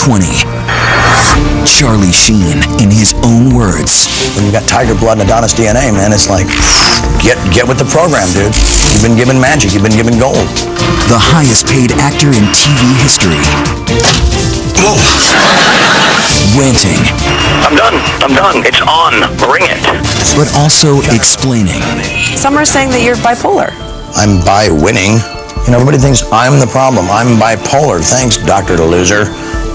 2020. Charlie Sheen, in his own words. When you got tiger blood and Adonis DNA, man, it's like, get with the program, dude. You've been given magic. You've been given gold. The highest paid actor in TV history. Whoa. Ranting. I'm done. It's on. Bring it. But also explaining. Some are saying that you're bipolar. I'm bi-winning. You know, everybody thinks I'm the problem. I'm bipolar. Thanks, Dr. Loser.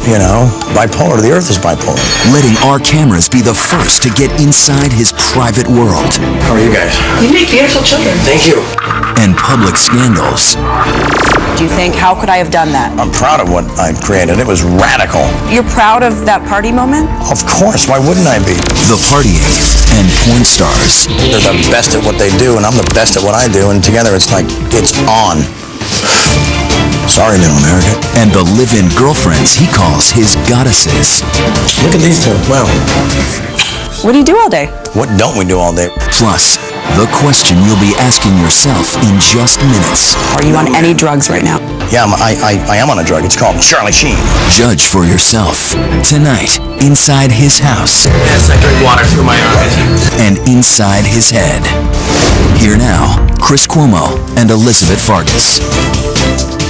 You know, bipolar. The earth is bipolar. Letting our cameras be the first to get inside his private world. How are you guys? You make beautiful children. Thank you. And public scandals. Do you think, how could I have done that? I'm proud of what I created. It was radical. You're proud of that party moment? Of course. Why wouldn't I be? The partying and porn stars. They're the best at what they do, and I'm the best at what I do, and together it's like, it's on. Sorry, middle America. And the live-in girlfriends he calls his goddesses. Look at these two. Wow. What do you do all day? What don't we do all day? Plus, the question you'll be asking yourself in just minutes. Are you on any drugs right now? Yeah, I am on a drug. It's called Charlie Sheen. Judge for yourself. Tonight, inside his house. Yes, I drink water through my eyes. And inside his head. Here now, Chris Cuomo and Elizabeth Farkas.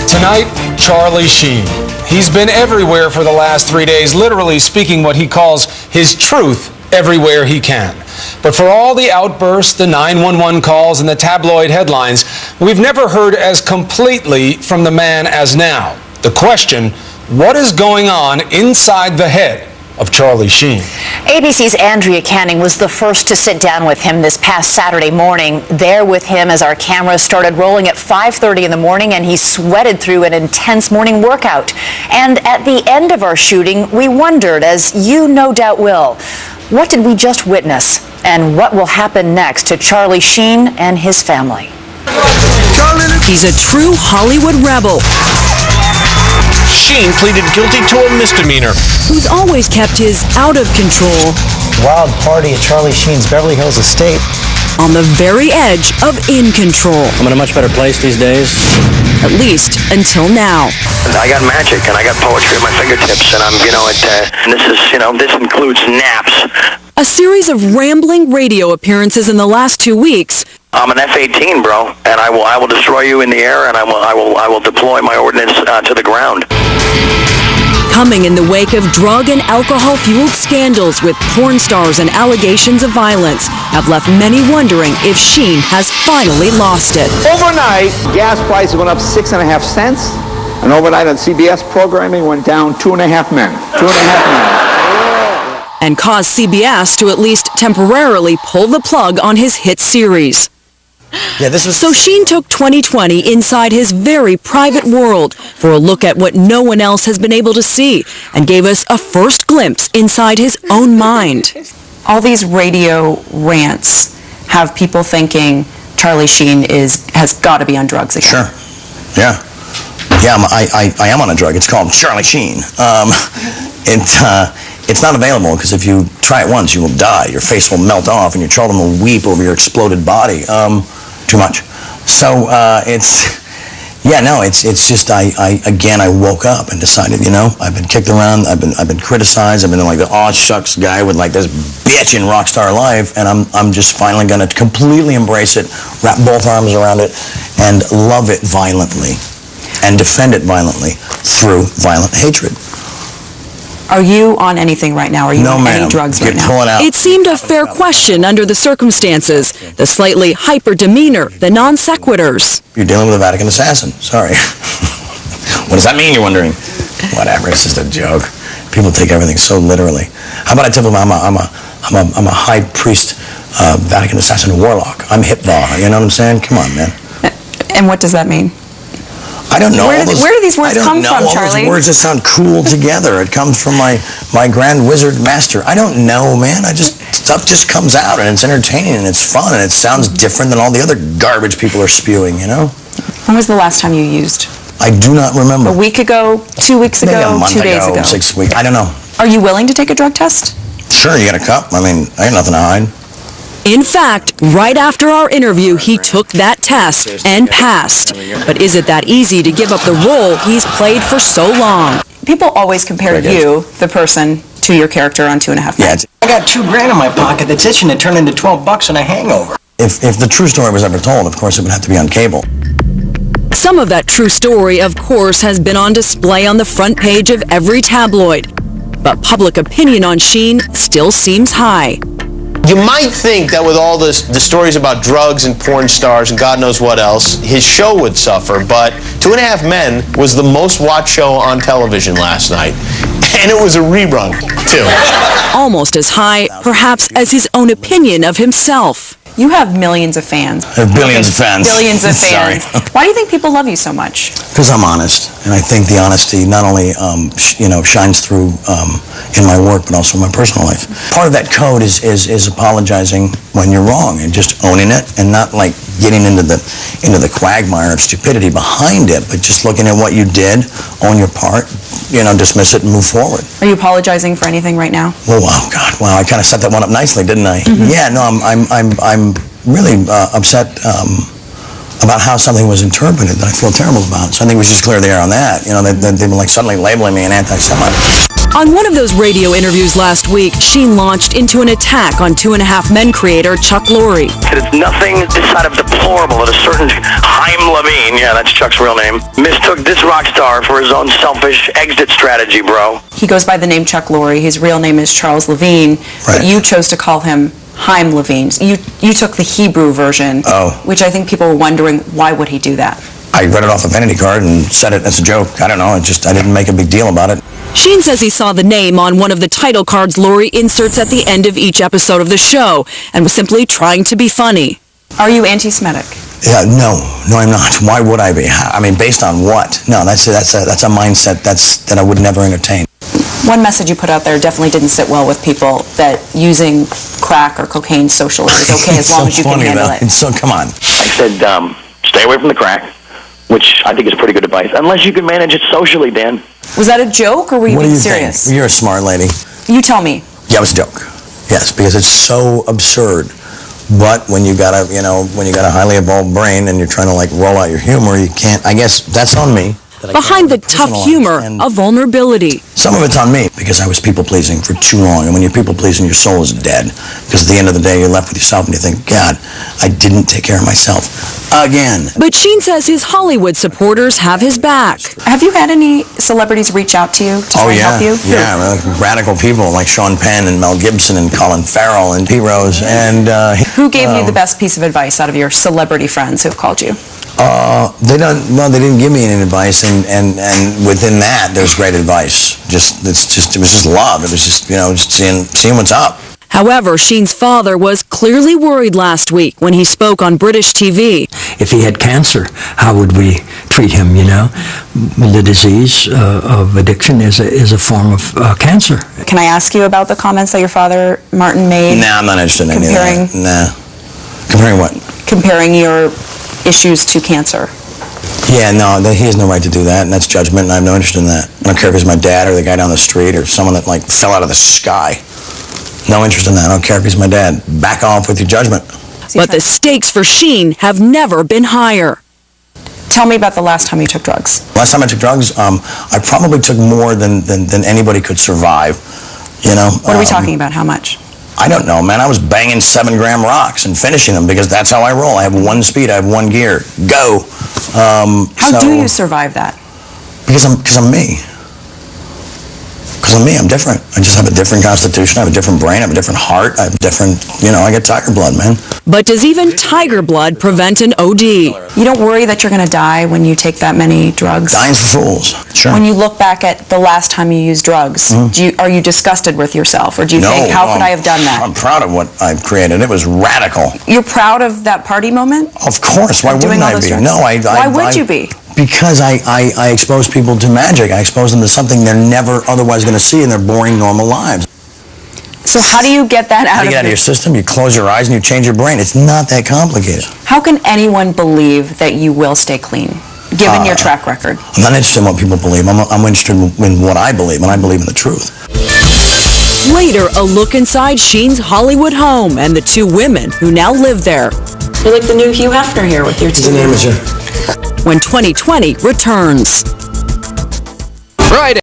Tonight, Charlie Sheen. He's been everywhere for the last 3 days, literally speaking what he calls his truth everywhere he can. But for all the outbursts, the 911 calls, and the tabloid headlines, we've never heard as completely from the man as now. The question, what is going on inside the head of Charlie Sheen? ABC's Andrea Canning was the first to sit down with him this past Saturday morning. There with him as our cameras started rolling at 5:30 in the morning, and he sweated through an intense morning workout. And at the end of our shooting, we wondered, as you no doubt will, what did we just witness? And what will happen next to Charlie Sheen and his family? He's a true Hollywood rebel. Sheen pleaded guilty to a misdemeanor. Who's always kept his out of control. Wild party at Charlie Sheen's Beverly Hills estate. On the very edge of in control. I'm in a much better place these days. At least until now. I got magic and I got poetry at my fingertips, and I'm, this includes naps. A series of rambling radio appearances in the last 2 weeks. I'm an F-18, bro, and I will destroy you in the air, and I will deploy my ordnance to the ground. Coming in the wake of drug and alcohol-fueled scandals with porn stars and allegations of violence have left many wondering if Sheen has finally lost it. Overnight, gas prices went up 6.5 cents, and overnight on CBS programming went down 2.5 men. 2.5 men. And caused CBS to at least temporarily pull the plug on his hit series. Yeah, this was... So Sheen took 2020 inside his very private world for a look at what no one else has been able to see, and gave us a first glimpse inside his own mind. All these radio rants have people thinking Charlie Sheen has got to be on drugs again. Sure. Yeah. Yeah, I am on a drug. It's called Charlie Sheen. It's not available because if you try it once, you will die. Your face will melt off, and your children will weep over your exploded body. Too much. So it's just I woke up and decided, I've been kicked around, I've been criticized, I've been like the aw shucks guy with like this bitch in rock star life, and I'm just finally gonna completely embrace it, wrap both arms around it, and love it violently, and defend it violently through violent hatred. Are you on anything right now? Are you on any drugs right now? Pulling out. It seemed a fair question under the circumstances, the slightly hyper demeanor, the non sequiturs. You're dealing with a Vatican assassin. Sorry. What does that mean, you're wondering? Whatever, it's just a joke. People take everything so literally. How about I tell them I'm a high priest, Vatican assassin warlock. I'm Hitler, you know what I'm saying? Come on, man. And what does that mean? I don't know. Where do these words come from, Charlie? Those words just sound cool together. It comes from my grand wizard master. I don't know, man. Stuff just comes out, and it's entertaining, and it's fun, and it sounds different than all the other garbage people are spewing, When was the last time you used? I do not remember. A week ago, 2 weeks ago, Maybe a month 2 days ago? 6 weeks. I don't know. Are you willing to take a drug test? Sure, you got a cup. I got nothing to hide. In fact, right after our interview, he took that test and passed. But is it that easy to give up the role he's played for so long? People always compare you, the person, to your character on 2.5 Men. Yeah, I got $2,000 in my pocket that's itching to turn into $12 and a hangover. if the true story was ever told, of course, it would have to be on cable. Some of that true story, of course, has been on display on the front page of every tabloid. But public opinion on Sheen still seems high. You might think that with all the stories about drugs and porn stars and God knows what else, his show would suffer, but 2.5 Men was the most watched show on television last night. And it was a rerun, too. Almost as high, perhaps, as his own opinion of himself. You have millions of fans. I have billions of fans. Billions of fans. Sorry. Why do you think people love you so much? Because I'm honest, and I think the honesty not only shines through in my work, but also in my personal life. Part of that code is apologizing when you're wrong and just owning it, and not like getting into the quagmire of stupidity behind it, but just looking at what you did, own your part, dismiss it and move forward. Are you apologizing for anything right now? Oh wow, God, wow! I kind of set that one up nicely, didn't I? Mm-hmm. Yeah, no, I'm really upset about how something was interpreted that I feel terrible about. So I think we should just clear the air on that. They were like suddenly labeling me an anti-Semite. On one of those radio interviews last week, Sheen launched into an attack on 2.5 Men creator Chuck Lorre. It's nothing inside of deplorable that a certain Chaim Levine, yeah, that's Chuck's real name, mistook this rock star for his own selfish exit strategy, bro. He goes by the name Chuck Lorre. His real name is Charles Levine. Right. But you chose to call him Chaim Levine. You took the Hebrew version, which I think people were wondering, why would he do that? I read it off a vanity card and said it as a joke. I don't know. I didn't make a big deal about it. Sheen says he saw the name on one of the title cards Lorre inserts at the end of each episode of the show and was simply trying to be funny. Are you anti-Semitic? Yeah, no, I'm not. Why would I be? I mean, based on what? No, that's a mindset that I would never entertain. One message you put out there definitely didn't sit well with people, that using crack or cocaine socially is okay as long as you can handle it. So come on. I said, stay away from the crack, which I think is pretty good advice, unless you can manage it socially, Dan. Was that a joke, or were you being serious? Think? You're a smart lady. You tell me. Yeah, it was a joke. Yes, because it's so absurd. But when you got a highly evolved brain and you're trying to like roll out your humor, you can't. I guess that's on me. Behind the tough humor, a vulnerability. Some of it's on me because I was people-pleasing for too long. And when you're people-pleasing, your soul is dead. Because at the end of the day, you're left with yourself and you think, God, I didn't take care of myself again. But Sheen says his Hollywood supporters have his back. Have you had any celebrities reach out to you to try and help you? Yeah, radical people like Sean Penn and Mel Gibson and Colin Farrell and P. Rose. And who gave you the best piece of advice out of your celebrity friends who've called you? They didn't give me any advice, and within that, there's great advice. It was just love. It was just seeing what's up. However, Sheen's father was clearly worried last week when he spoke on British TV. If he had cancer, how would we treat him, The disease of addiction is a form of cancer. Can I ask you about the comments that your father, Martin, made? Nah, I'm not interested in any of that. Nah. Comparing what? Comparing your issues to cancer. Yeah, no, he has no right to do that, and that's judgment, and I have no interest in that. I don't care if it's my dad or the guy down the street or someone that fell out of the sky. No interest in that. I don't care if he's my dad. Back off with your judgment. But the stakes for Sheen have never been higher. Tell me about the last time you took drugs. Last time I took drugs, I probably took more than anybody could survive. What are we talking about? How much? I don't know, man. I was banging 7-gram rocks and finishing them because that's how I roll. I have one speed. I have one gear. Go. How do you survive that? Because I'm me. Because I'm me. I'm different. I just have a different constitution. I have a different brain. I have a different heart. I have different, I get tiger blood, man. But does even tiger blood prevent an OD? You don't worry that you're going to die when you take that many drugs? Dying's for fools. Sure. When you look back at the last time you used drugs, are you disgusted with yourself? Or do you think, how could I have done that? I'm proud of what I've created. It was radical. You're proud of that party moment? Of course. Why wouldn't I be? No, Why would you be? Because I expose people to magic. I expose them to something they're never otherwise going to see in their boring, normal lives. So how do you get that out of your system? You close your eyes and you change your brain. It's not that complicated. How can anyone believe that you will stay clean, given your track record? I'm not interested in what people believe. I'm interested in what I believe, and I believe in the truth. Later, a look inside Sheen's Hollywood home and the two women who now live there. You're like the new Hugh Hefner here with your two. He's an amateur. When 2020 returns. Friday.